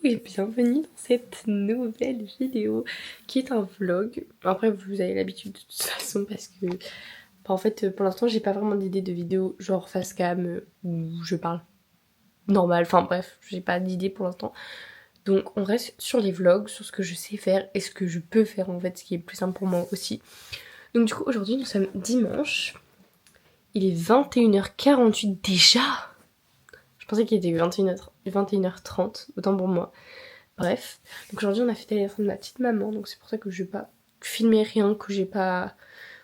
et bienvenue dans cette nouvelle vidéo qui est un vlog. Après vous avez l'habitude de toute façon parce que en fait pour l'instant j'ai pas vraiment d'idée de vidéo genre face cam où je parle normal, enfin bref j'ai pas d'idée pour l'instant. Donc on reste sur les vlogs, sur ce que je sais faire et ce que je peux faire en fait, ce qui est plus simple pour moi aussi. Donc du coup aujourd'hui nous sommes dimanche, il est 21h48 déjà. Je pensais qu'il était 21h30, autant pour moi. Bref, donc aujourd'hui on a fait l'anniversaire de ma petite maman, donc c'est pour ça que je vais pas filmer rien, que j'ai pas...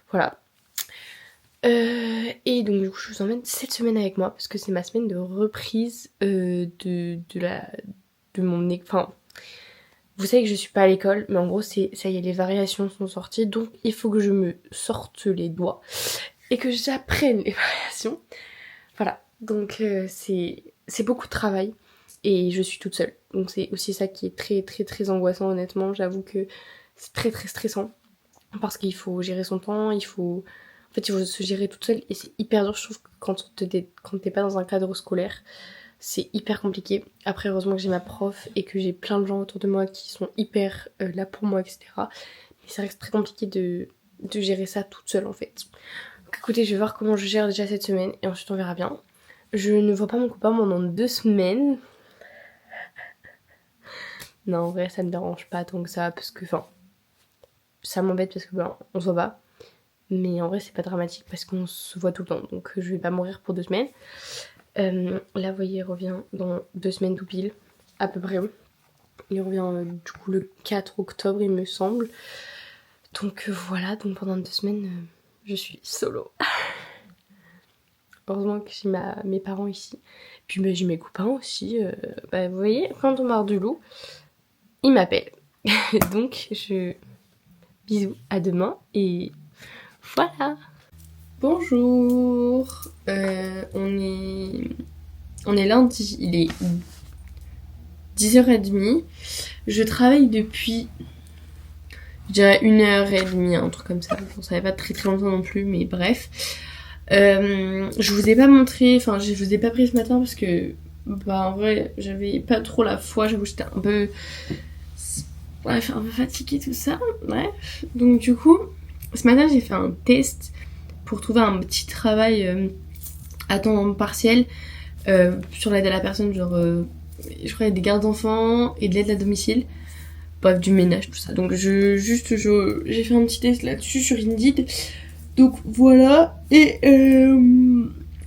Voilà. Et donc du coup je vous emmène cette semaine avec moi, parce que c'est ma semaine de reprise de mon... Enfin, vous savez que je suis pas à l'école, mais en gros c'est ça y est, les variations sont sorties, donc il faut que je me sorte les doigts et que j'apprenne les variations. Voilà, donc c'est beaucoup de travail et je suis toute seule. Donc c'est aussi ça qui est très très très angoissant honnêtement. J'avoue que c'est très très stressant parce qu'il faut gérer son temps, il faut se gérer toute seule et c'est hyper dur je trouve quand t'es pas dans un cadre scolaire. C'est hyper compliqué. Après heureusement que j'ai ma prof et que j'ai plein de gens autour de moi qui sont hyper là pour moi, etc. Mais ça reste très compliqué de gérer ça toute seule en fait. Donc écoutez, je vais voir comment je gère déjà cette semaine et ensuite on verra bien. Je ne vois pas mon copain pendant 2 semaines. Non, en vrai, ça me dérange pas tant que ça, parce que, enfin, ça m'embête parce que, on se voit pas. Mais en vrai, c'est pas dramatique parce qu'on se voit tout le temps, donc je vais pas mourir pour 2 semaines. Là, vous voyez, il revient dans 2 semaines tout pile, à peu près. Il revient du coup le 4 octobre, il me semble. Donc voilà, donc pendant 2 semaines, je suis solo. Heureusement que j'ai mes parents ici. Puis j'ai mes copains aussi. Vous voyez, quand on marre du loup, ils m'appellent. Donc bisous, à demain et voilà. Bonjour. On est lundi, il est 10h30. Je travaille depuis, je dirais 1h30, un truc comme ça. Bon, ça va pas très très longtemps non plus, mais bref. Je vous ai pas montré, enfin je vous ai pas pris ce matin parce que en vrai j'avais pas trop la foi, j'avoue j'étais un peu fatiguée tout ça, bref. Donc du coup ce matin j'ai fait un test pour trouver un petit travail à temps partiel sur l'aide à la personne, genre je crois des gardes d'enfants et de l'aide à domicile, bref du ménage tout ça. Donc j'ai fait un petit test là-dessus sur Indeed. Donc voilà, et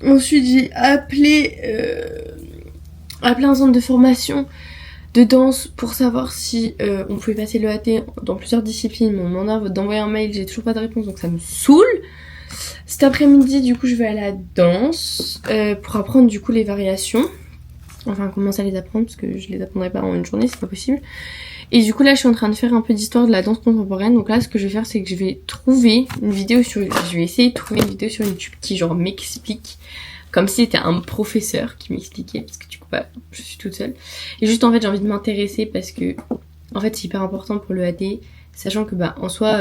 ensuite j'ai appelé un centre de formation de danse pour savoir si on pouvait passer le AT dans plusieurs disciplines. On m'en a d'envoyer un mail, j'ai toujours pas de réponse donc ça me saoule. Cet après-midi du coup je vais à la danse pour apprendre du coup les variations. Enfin commencer à les apprendre parce que je les apprendrai pas en une journée, c'est pas possible. Et du coup là je suis en train de faire un peu d'histoire de la danse contemporaine. Donc là ce que je vais faire c'est que je vais essayer de trouver une vidéo sur YouTube qui genre m'explique comme si c'était un professeur qui m'expliquait, parce que du coup je suis toute seule. Et juste en fait j'ai envie de m'intéresser parce que en fait c'est hyper important pour le AT, sachant que en soi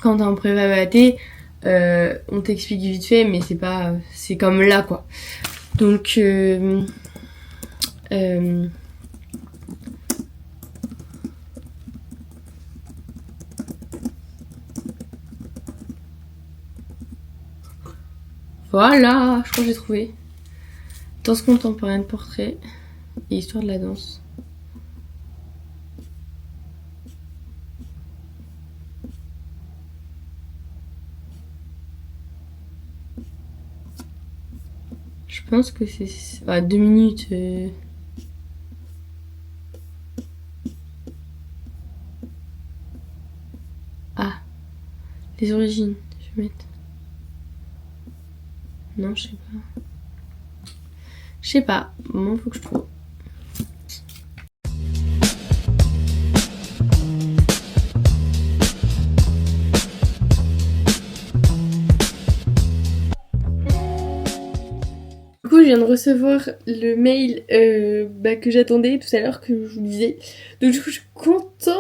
quand t'es en prépa AT on t'explique vite fait mais c'est comme là quoi. Donc voilà, je crois que j'ai trouvé. Danse contemporaine, portrait et histoire de la danse. Je pense que c'est 2 minutes. Ah, les origines, je vais mettre. Non, je sais pas. Je sais pas. Bon, faut que je trouve. Du coup, je viens de recevoir le mail que j'attendais tout à l'heure, que je vous disais. Donc du coup, je suis contente.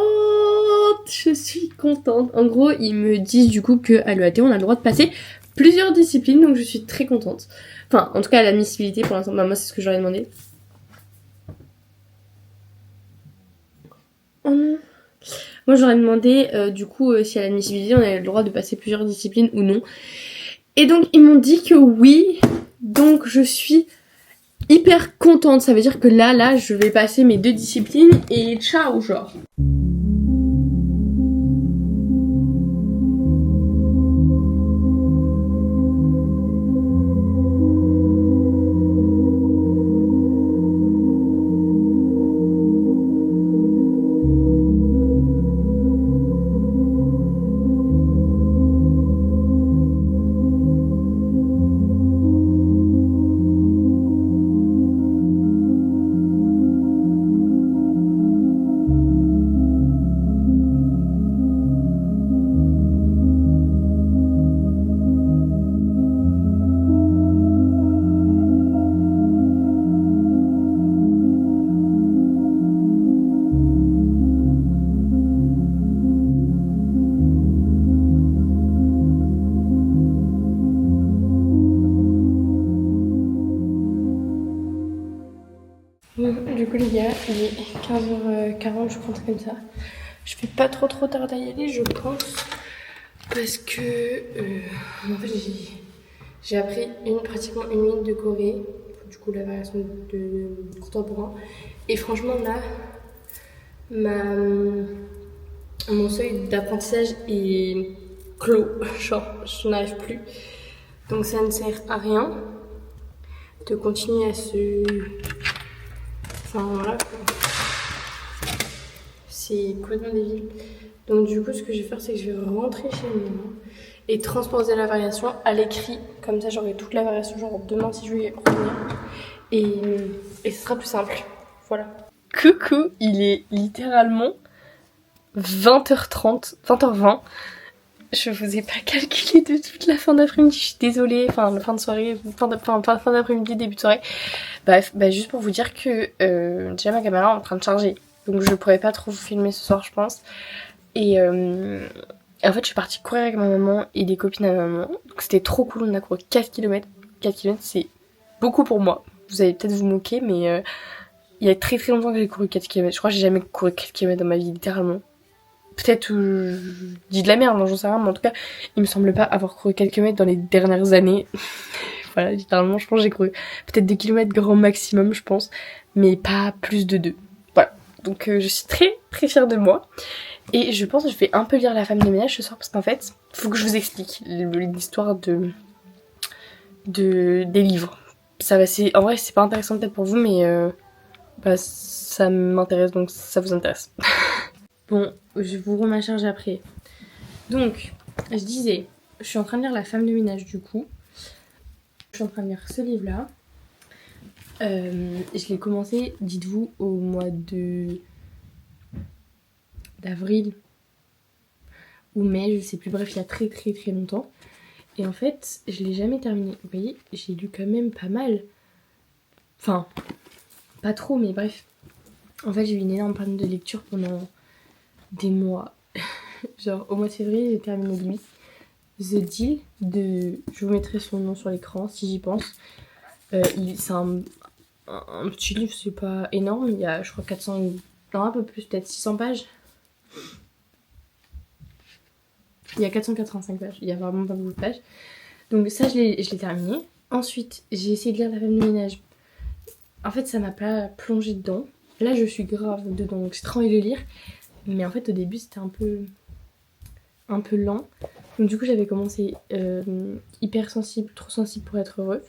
Je suis contente. En gros, ils me disent du coup qu'à l'EAT, on a le droit de passer plusieurs disciplines, donc je suis très contente. Enfin, en tout cas, l'admissibilité pour l'instant, moi c'est ce que j'aurais demandé. Moi j'aurais demandé du coup si à l'admissibilité on avait le droit de passer plusieurs disciplines ou non. Et donc ils m'ont dit que oui. Donc je suis hyper contente. Ça veut dire que là je vais passer mes 2 disciplines et ciao genre. Du coup les gars, il est 15h40 je crois, comme ça. Je vais pas trop tard à y aller je pense. Parce que en fait j'ai appris pratiquement une minute de Corée. Du coup la variation de contemporain. Et franchement là, mon seuil d'apprentissage est clos. Genre je n'arrive plus. Donc ça ne sert à rien de continuer à se... Enfin voilà quoi. C'est complètement débile. Donc du coup ce que je vais faire c'est que je vais rentrer chez moi et transposer la variation à l'écrit. Comme ça j'aurai toute la variation genre demain si je vais revenir. Et ce sera plus simple. Voilà. Coucou, il est littéralement 20h30, 20h20. Je vous ai pas calculé de toute la fin d'après-midi, je suis désolée, enfin la fin de soirée, fin d'après-midi, début de soirée. Bref, juste pour vous dire que déjà ma caméra est en train de charger, donc je pourrais pas trop vous filmer ce soir je pense. Et en fait je suis partie courir avec ma maman et des copines à ma maman, donc c'était trop cool, on a couru 4 km. 4 km c'est beaucoup pour moi, vous allez peut-être vous moquer mais il y a très très longtemps que j'ai couru 4 km, je crois que j'ai jamais couru 4 km dans ma vie littéralement. Peut-être je dis de la merde, j'en sais rien, mais en tout cas, il me semble pas avoir couru quelques mètres dans les dernières années. Voilà, littéralement, je pense que j'ai couru peut-être 2 kilomètres grand maximum, je pense, mais pas plus de 2. Voilà, donc je suis très très fière de moi. Et je pense que je vais un peu lire La femme de ménage ce soir, parce qu'en fait, faut que je vous explique l'histoire des livres. Ça va, en vrai, c'est pas intéressant peut-être pour vous, mais ça m'intéresse, donc ça vous intéresse. Bon, je vous remets ma charge après. Donc, je disais, je suis en train de lire La femme de ménage du coup. Je suis en train de lire ce livre-là. Je l'ai commencé, dites-vous, au mois d'avril ou mai, je sais plus, bref, il y a très très très longtemps. Et en fait, je l'ai jamais terminé. Vous voyez, j'ai lu quand même pas mal. Enfin, pas trop, mais bref. En fait, j'ai eu une énorme panne de lecture pendant des mois. Genre, au mois de février, j'ai terminé lui. The Deal je vous mettrai son nom sur l'écran si j'y pense. C'est un petit livre, c'est pas énorme. Il y a, je crois, 400, non, un peu plus, peut-être 600 pages. Il y a 485 pages. Il y a vraiment pas beaucoup de pages. Donc, ça, je l'ai terminé. Ensuite, j'ai essayé de lire La femme de ménage. En fait, ça m'a pas plongé dedans. Là, je suis grave dedans, donc j'ai trop envie de le lire. Mais en fait, au début, c'était un peu lent. Donc du coup j'avais commencé hypersensible, trop sensible pour être heureux.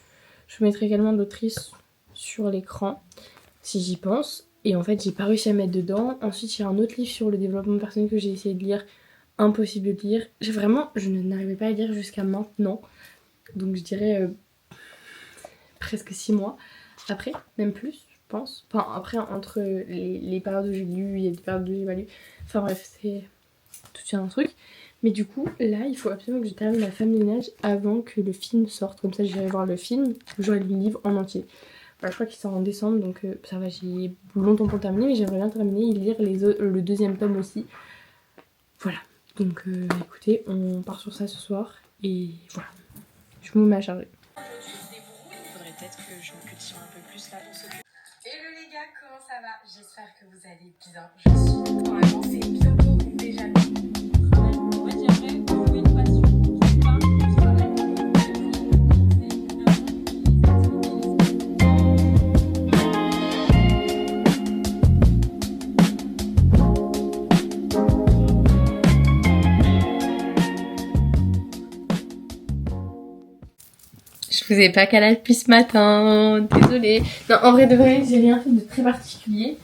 Je vous mettrai également l'autrice sur l'écran si j'y pense. Et en fait j'ai pas réussi à mettre dedans. Ensuite il y a un autre livre sur le développement personnel que j'ai essayé de lire. Impossible de lire. Je n'arrivais pas à lire jusqu'à maintenant. Donc je dirais presque 6 mois. Après, même plus je pense. Enfin après entre les périodes où j'ai lu, il y a des périodes où j'ai pas lu. Enfin bref, c'est tout un truc. Mais du coup, là, il faut absolument que je termine La femme de ménage avant que le film sorte. Comme ça, j'irai voir le film, j'aurai le livre en entier. Voilà, je crois qu'il sort en décembre, donc ça va, j'ai longtemps pour terminer, mais j'aimerais bien terminer et lire le deuxième tome aussi. Voilà, donc écoutez, on part sur ça ce soir, et voilà, je vous mets à charger. Il faudrait peut-être que je me cultive un peu plus là pour s'occuper. Hello les gars, comment ça va? J'espère que vous allez bien. Je suis vraiment c'est bien pour vous. Je vous ai pas calé depuis ce matin, désolée. Non, en vrai de vrai, j'ai rien fait de très particulier.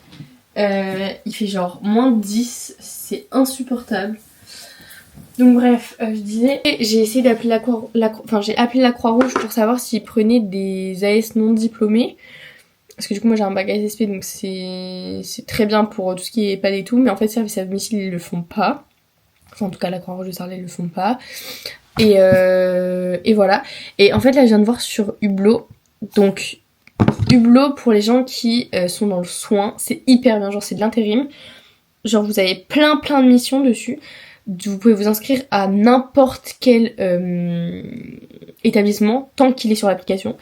Il fait genre moins 10, c'est insupportable. Donc bref, je disais, j'ai essayé d'appeler j'ai appelé la Croix-Rouge pour savoir s'ils prenaient des AS non diplômés. Parce que du coup moi j'ai un bac ASP, donc c'est très bien pour tout ce qui est EHPAD et tout, mais en fait service à domicile ils le font pas. Enfin en tout cas la Croix-Rouge de Sarlat ils le font pas. Et voilà. Et en fait là je viens de voir sur Hublot, donc Hublot pour les gens qui sont dans le soin, c'est hyper bien, genre c'est de l'intérim. Genre vous avez plein de missions dessus. Vous pouvez vous inscrire à n'importe quel établissement tant qu'il est sur l'application.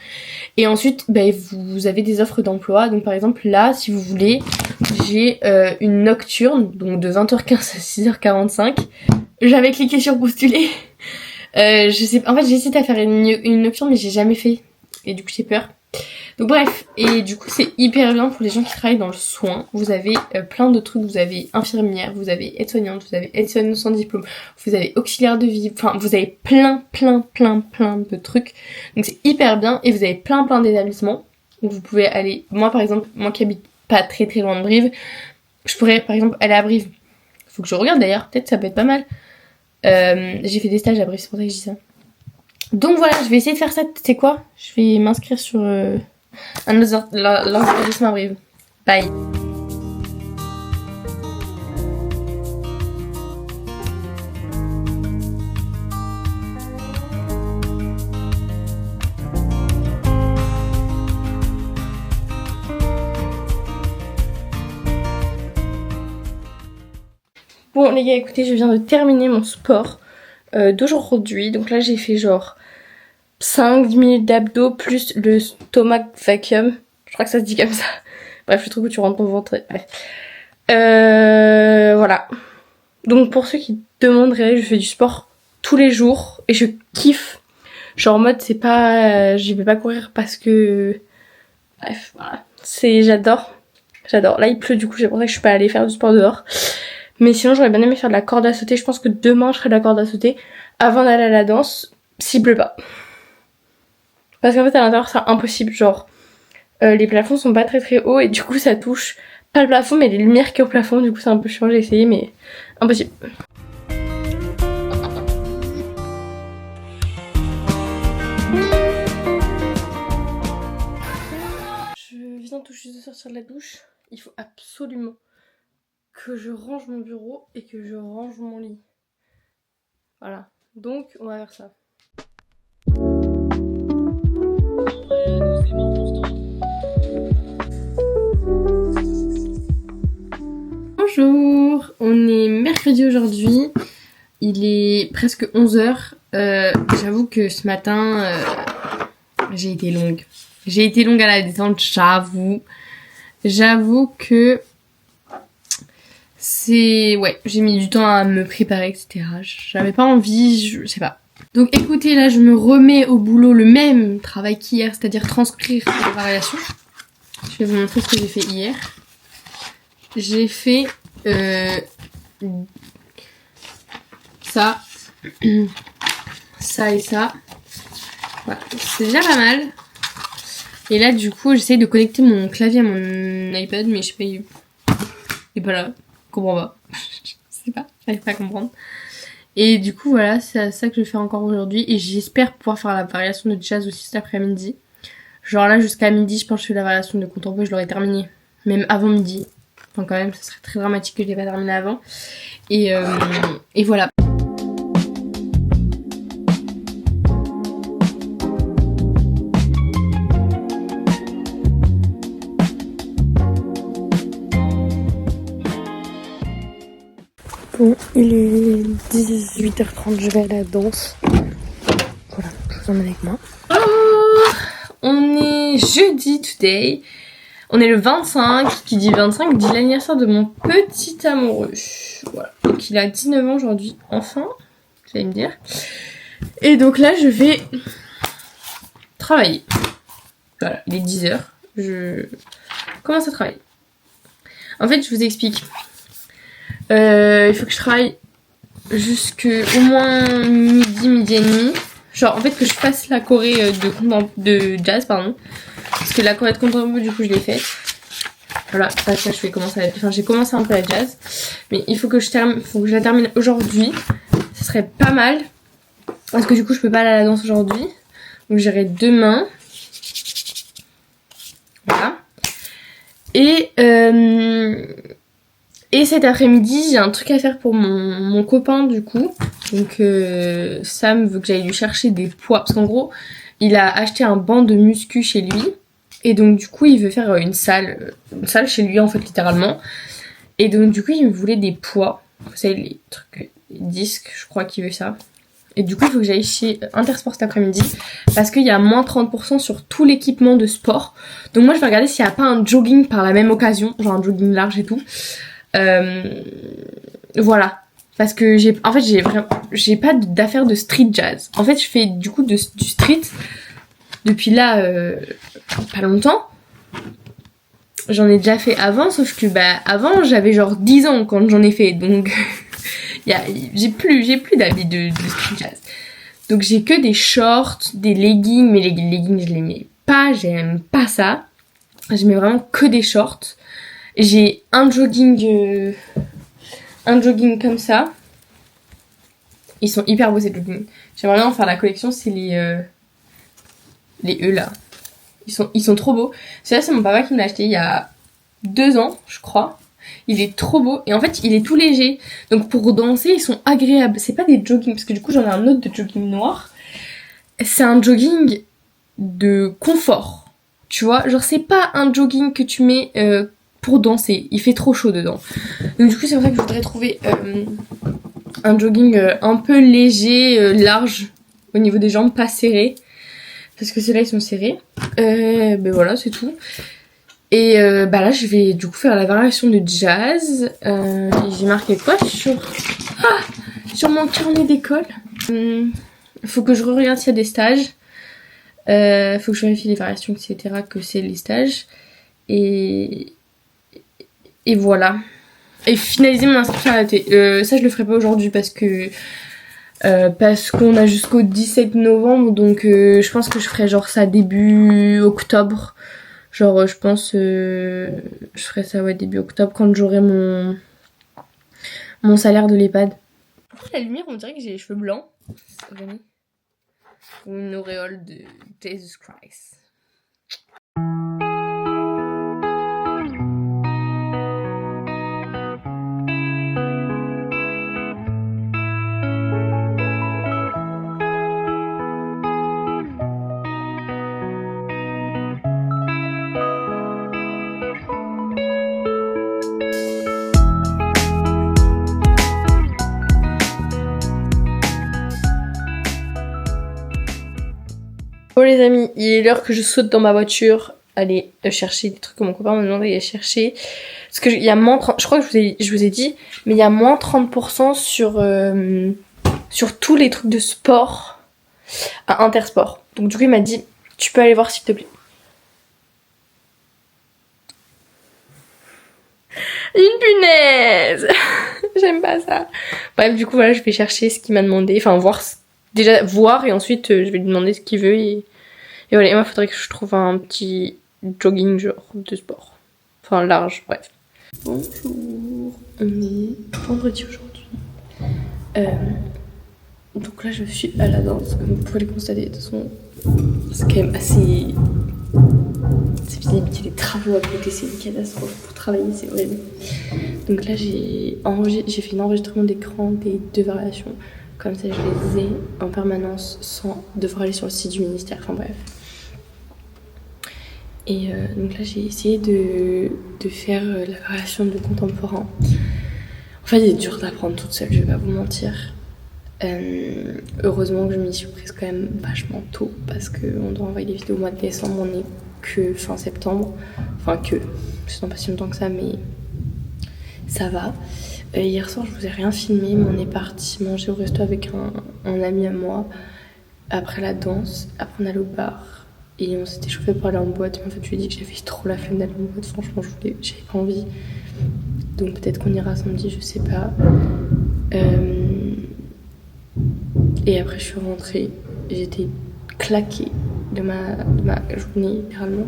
Et ensuite, vous avez des offres d'emploi. Donc par exemple là, si vous voulez, j'ai une nocturne, donc de 20h15 à 6h45. J'avais cliqué sur postuler. En fait j'hésite à faire une nocturne mais j'ai jamais fait. Et du coup j'ai peur. Donc bref, et du coup c'est hyper bien pour les gens qui travaillent dans le soin. Vous avez plein de trucs, vous avez infirmière, vous avez aide-soignante, vous avez aide-soignante sans diplôme, vous avez auxiliaire de vie, enfin vous avez plein de trucs. Donc c'est hyper bien et vous avez plein d'établissements. Donc vous pouvez aller, moi par exemple, moi qui habite pas très loin de Brive, je pourrais par exemple aller à Brive. Faut que je regarde d'ailleurs, peut-être ça peut être pas mal. J'ai fait des stages à Brive, c'est pour ça que je dis ça. Donc voilà, je vais essayer de faire ça, tu sais quoi ? Je vais m'inscrire sur un autre l'enregistrement arrive. Bye. Bon les gars, écoutez, je viens de terminer mon sport d'aujourd'hui. Donc là j'ai fait genre 5-10 minutes d'abdos plus le stomach vacuum. Je crois que ça se dit comme ça. Bref, le truc où tu rentres ton ventre. Bref. Voilà. Donc pour ceux qui demanderaient, je fais du sport tous les jours et je kiffe. Genre en mode c'est pas... j'y vais pas courir parce que... Bref, voilà. J'adore. Là il pleut du coup, c'est pour ça que je suis pas allée faire du sport dehors. Mais sinon j'aurais bien aimé faire de la corde à sauter. Je pense que demain je ferai de la corde à sauter avant d'aller à la danse, s'il pleut pas. Parce qu'en fait à l'intérieur c'est impossible, genre les plafonds sont pas très hauts et du coup ça touche pas le plafond mais les lumières qui sont au plafond, du coup c'est un peu chiant, j'ai essayé mais impossible. Je viens tout juste de sortir de la douche, il faut absolument que je range mon bureau et que je range mon lit. Voilà, donc on va faire ça. Bonjour, on est mercredi aujourd'hui, il est presque 11h. J'avoue que ce matin, j'ai été longue. J'ai été longue à la détente, j'avoue. J'avoue que ouais, j'ai mis du temps à me préparer, etc. J'avais pas envie, je sais pas. Donc écoutez, là je me remets au boulot le même travail qu'hier, c'est-à-dire transcrire les variations. Je vais vous montrer ce que j'ai fait hier. J'ai fait ça, ça et ça. Voilà, c'est déjà pas mal. Et là du coup j'essaye de connecter mon clavier à mon iPad, mais je sais pas, il est pas là. Je comprends pas. Je sais pas, j'arrive pas à comprendre. Et du coup voilà, c'est ça que je fais encore aujourd'hui. Et j'espère pouvoir faire la variation de jazz aussi cet après-midi. Genre là jusqu'à midi, je pense que je fais la variation de contemporain, je l'aurais terminée. Même avant midi. Enfin quand même, ça serait très dramatique que je l'ai pas terminé avant. Et voilà. Bon, il est 18h30, je vais à la danse. Voilà, je vous emmène avec moi. Oh, on est jeudi today. On est le 25, qui dit 25 dit l'anniversaire de mon petit amoureux. Voilà, donc il a 19 ans aujourd'hui, enfin, vous allez me dire. Et donc là, je vais travailler. Voilà, il est 10h, je commence à travailler. En fait, je vous explique. Il faut que je travaille jusqu'au moins midi et demi. Genre, en fait, que je fasse la choré de jazz, pardon. Parce que la choré de contemporain, du coup, je l'ai faite. Voilà, parce que je vais commencer j'ai commencé un peu la jazz. Mais il faut que je la termine aujourd'hui. Ce serait pas mal. Parce que du coup, je peux pas aller à la danse aujourd'hui. Donc, j'irai demain. Voilà. Et cet après-midi, j'ai un truc à faire pour mon copain, du coup. Donc, Sam veut que j'aille lui chercher des poids. Parce qu'en gros, il a acheté un banc de muscu chez lui. Et donc, du coup, il veut faire une salle chez lui, en fait, littéralement. Et donc, du coup, il me voulait des poids. Vous savez, les trucs, les disques, je crois qu'il veut ça. Et du coup, il faut que j'aille chez Intersport cet après-midi. Parce qu'il y a moins 30% sur tout l'équipement de sport. Donc, moi, je vais regarder s'il n'y a pas un jogging par la même occasion. Genre un jogging large et tout. Voilà. Parce que j'ai pas d'affaire de street jazz. En fait, je fais du coup du street depuis là pas longtemps. J'en ai déjà fait avant, sauf que avant j'avais genre 10 ans quand j'en ai fait, donc j'ai plus d'habits de street jazz. Donc j'ai que des shorts, des leggings, mais les leggings je les mets pas, j'aime pas ça. Je mets vraiment que des shorts. J'ai un jogging comme ça. Ils sont hyper beaux ces joggings. J'aimerais bien en faire la collection, c'est les E là. Ils sont trop beaux. Celui-là, c'est mon papa qui me l'a acheté il y a 2 ans, je crois. Il est trop beau. Et en fait, il est tout léger. Donc pour danser, ils sont agréables. C'est pas des joggings, parce que du coup, j'en ai un autre de jogging noir. C'est un jogging de confort. Tu vois, genre c'est pas un jogging que tu mets pour danser. Il fait trop chaud dedans. Donc du coup, c'est vrai que je voudrais trouver un jogging un peu léger, large, au niveau des jambes, pas serré. Parce que ceux-là, ils sont serrés. Ben voilà, c'est tout. Et là, je vais du coup faire la variation de jazz. Et j'ai marqué quoi sur mon carnet d'école. Faut que je regarde s'il y a des stages. Faut que je vérifie les variations, etc. que c'est les stages. Et voilà. Et finaliser mon inscription à la T. Ça, je le ferai pas aujourd'hui parce qu'on a jusqu'au 17 novembre, donc je pense que je ferai genre ça début octobre. Genre je pense je ferai ça début octobre quand j'aurai mon salaire de l'EHPAD. Après la lumière, on dirait que j'ai les cheveux blancs. Ou une auréole de Jesus Christ. Bon les amis, il est l'heure que je saute dans ma voiture, aller chercher des trucs que mon copain m'a demandé d'aller chercher. Parce que il y a moins 30, je crois que je vous ai dit, mais il y a moins 30% sur tous les trucs de sport à Intersport. Donc du coup il m'a dit, tu peux aller voir s'il te plaît. Une punaise. J'aime pas ça. Bref, du coup voilà, je vais chercher ce qu'il m'a demandé, enfin voir et ensuite je vais lui demander ce qu'il veut et voilà. Et moi, il faudrait que je trouve un petit jogging genre de sport, enfin large, bref. Bonjour, on est vendredi aujourd'hui. Donc là je suis à la danse, comme vous pouvez le constater. De toute façon, c'est quand même assez visible, il y a des travaux à côté, c'est une catastrophe pour travailler, c'est horrible. Donc là j'ai fait un enregistrement d'écran des 2 variations. Comme ça, je les ai en permanence sans devoir aller sur le site du ministère. Enfin bref. Et donc là, j'ai essayé de faire la variation de contemporain. En fait, il est dur d'apprendre toute seule, je vais pas vous mentir. Heureusement que je m'y suis prise quand même vachement tôt parce qu'on doit envoyer des vidéos au mois de décembre. On est que fin septembre. Enfin sinon pas si longtemps que ça, mais ça va. Hier soir, je vous ai rien filmé, mais on est parti manger au resto avec un ami à moi. Après la danse, après on allait au bar. Et on s'était chauffé pour aller en boîte. Mais en fait, je lui ai dit que j'avais trop la flemme d'aller en boîte. Franchement, j'avais pas envie. Donc peut-être qu'on ira samedi, je sais pas. Et après, je suis rentrée. J'étais claquée de ma journée, littéralement.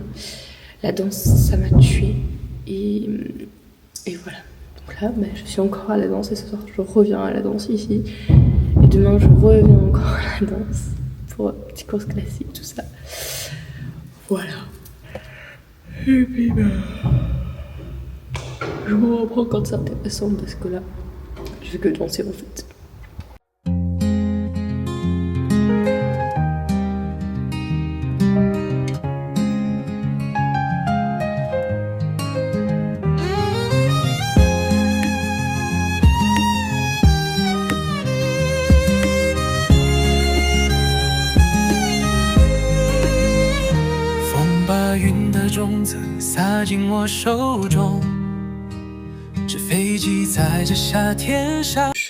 La danse, ça m'a tuée. Et voilà. Donc là, je suis encore à la danse. Et ce soir, je reviens à la danse ici. Et demain, je reviens encore à la danse. Pour petite course classique, tout ça. Voilà. Et puis je vous reprends quand c'est intéressant parce que là, je fais que danser en fait.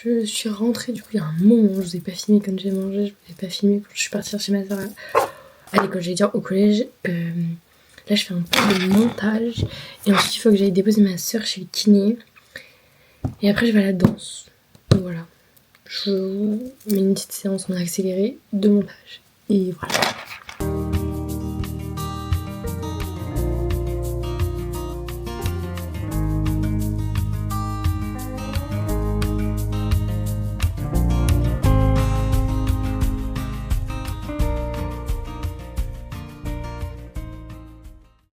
Je suis rentrée, du coup il y a un moment, je vous ai pas filmé quand j'ai mangé, je vous ai pas filmé quand je suis partie chez ma soeur à l'école, j'allais dire au collège. Là je fais un peu de montage et ensuite il faut que j'aille déposer ma soeur chez le kiné et après je vais à la danse. Donc voilà, je mets une petite séance en accéléré de montage et voilà.